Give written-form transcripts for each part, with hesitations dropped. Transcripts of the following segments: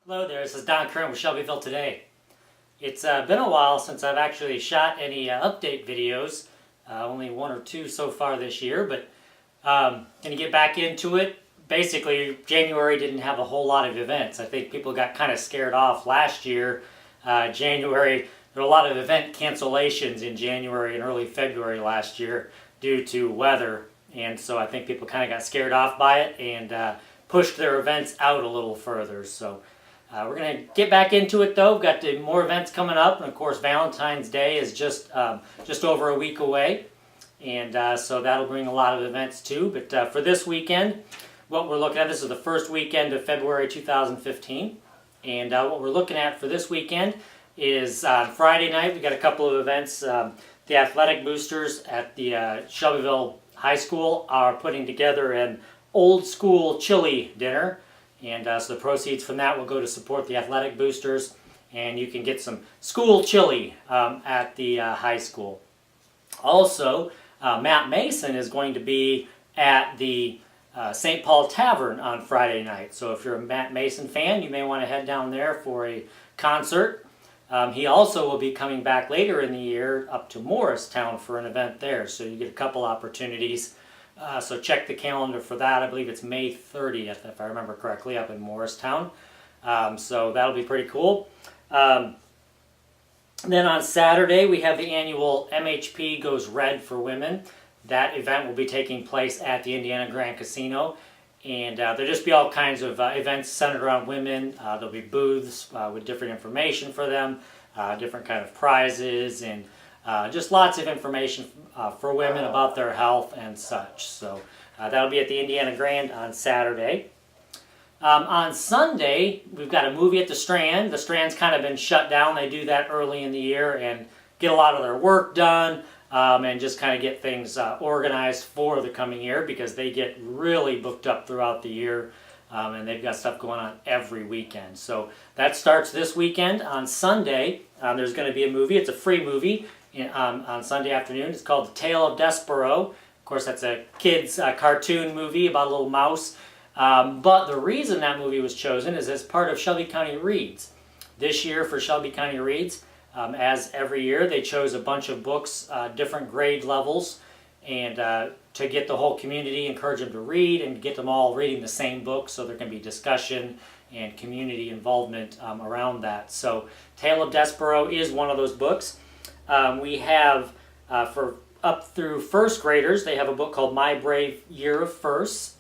Hello there, this is Don Curran with Shelbyville Today. It's been a while since I've actually shot any update videos, only one or two so far this year, but going to get back into it. Basically, January didn't have a whole lot of events. I think people got kind of scared off last year. January, there were a lot of event cancellations in January and early February last year due to weather, and so I think people kind of got scared off by it and pushed their events out a little further. So we're going to get back into it though. We've got more events coming up, and of course Valentine's Day is just over a week away, and so that'll bring a lot of events too. But for this weekend, what we're looking at, this is the first weekend of February 2015, and what we're looking at for this weekend is Friday night. We've got a couple of events. The athletic boosters at the Shelbyville High School are putting together an old school chili dinner. And so the proceeds from that will go to support the athletic boosters, and you can get some school chili at the high school. Also, Matt Mason is going to be at the St. Paul Tavern on Friday night. So if you're a Matt Mason fan, you may want to head down there for a concert. He also will be coming back later in the year up to Morristown for an event there. So you get a couple opportunities. So check the calendar for that. I believe it's May 30th, if I remember correctly, up in Morristown. So that'll be pretty cool. Then on Saturday, we have the annual MHP Goes Red for women. That event will be taking place at the Indiana Grand Casino. And there'll just be all kinds of events centered around women. There'll be booths with different information for them, different kind of prizes, and just lots of information for women about their health and such. So that'll be at the Indiana Grand on Saturday. On Sunday, we've got a movie at the Strand. The Strand's kind of been shut down. They do that early in the year and get a lot of their work done and just kind of get things organized for the coming year, because they get really booked up throughout the year. And they've got stuff going on every weekend. So that starts this weekend. On Sunday, there's going to be a movie. It's a free movie on Sunday afternoon. It's called The Tale of Despereaux. Of course, that's a kid's cartoon movie about a little mouse. But the reason that movie was chosen is as part of Shelby County Reads. This year for Shelby County Reads, as every year, they chose a bunch of books, different grade levels, and to get the whole community, encourage them to read and get them all reading the same book, so there can be discussion and community involvement around that. So Tale of Despereaux is one of those books. We have, for up through first graders, they have a book called My Brave Year of Firsts.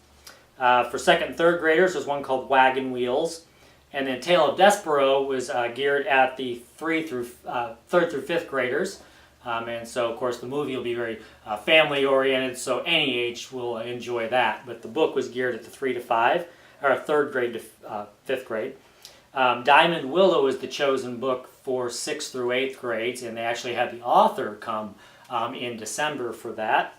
For second and third graders, there's one called Wagon Wheels. And then Tale of Despereaux was geared at the third through fifth graders. And so, of course, the movie will be very family-oriented, so any age will enjoy that. But the book was geared at the 3 to 5, or third grade to fifth grade. Diamond Willow is the chosen book for 6th through 8th grades, and they actually had the author come in December for that.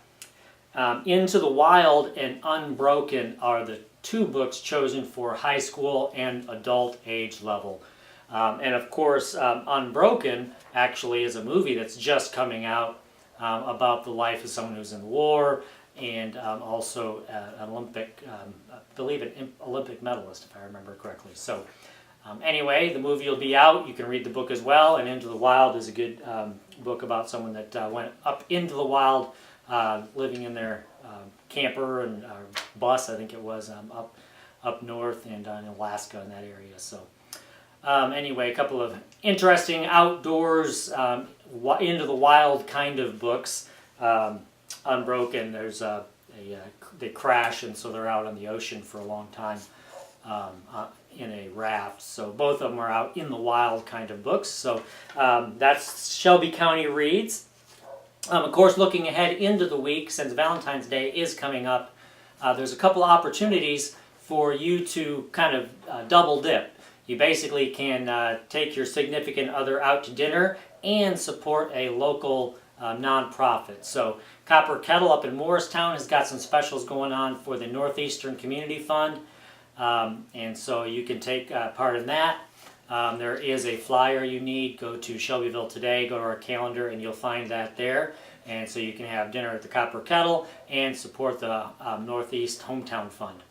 Into the Wild and Unbroken are the two books chosen for high school and adult age level. And of course, Unbroken actually is a movie that's just coming out about the life of someone who's in the war, and also an Olympic, I believe an Olympic medalist, if I remember correctly. So anyway, the movie will be out. You can read the book as well, and Into the Wild is a good book about someone that went up into the wild, living in their camper and bus, I think it was, up north and in Alaska in that area. So anyway, a couple of interesting outdoors, into the wild kind of books. Unbroken, there's they crash, and so they're out on the ocean for a long time in a raft. So both of them are out in the wild kind of books. So that's Shelby County Reads. Of course, looking ahead into the week, since Valentine's Day is coming up, there's a couple opportunities for you to kind of double dip. You basically can take your significant other out to dinner and support a local nonprofit. So Copper Kettle up in Morristown has got some specials going on for the Northeastern Community Fund, and so you can take part in that. There is a flyer you need. Go to Shelbyville Today, go to our calendar, and you'll find that there. And so you can have dinner at the Copper Kettle and support the Northeast Hometown Fund.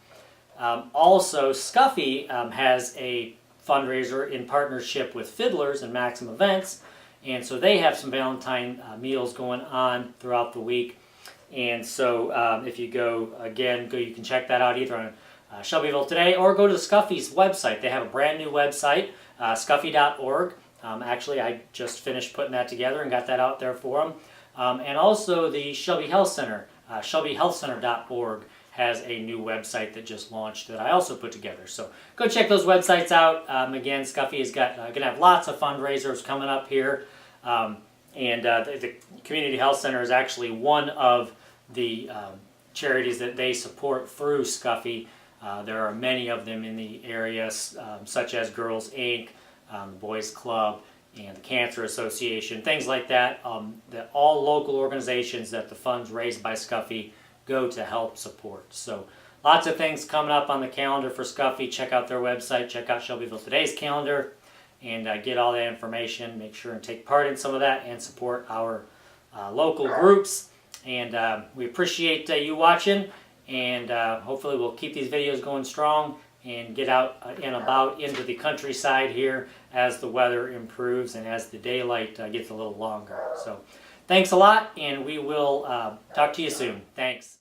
Also, Scuffy has a fundraiser in partnership with Fiddlers and Maxim Events. And so they have some Valentine meals going on throughout the week. And so if you go, you can check that out either on Shelbyville Today or go to Scuffy's website. They have a brand new website, scuffy.org. Actually, I just finished putting that together and got that out there for them. And also the Shelby Health Center, shelbyhealthcenter.org has a new website that just launched that I also put together. So go check those websites out. Again, Scuffy is going to have lots of fundraisers coming up here. The Community Health Center is actually one of the charities that they support through Scuffy. There are many of them in the area, such as Girls Inc., the Boys Club, and the Cancer Association, things like that. That all local organizations that the funds raised by Scuffy go to help support. So lots of things coming up on the calendar for Scuffy. Check out their website, check out Shelbyville Today's calendar, and get all that information. Make sure and take part in some of that and support our local groups. And we appreciate you watching, and hopefully we'll keep these videos going strong and get out and about into the countryside here as the weather improves and as the daylight gets a little longer. So thanks a lot, and we will talk to you soon. Thanks.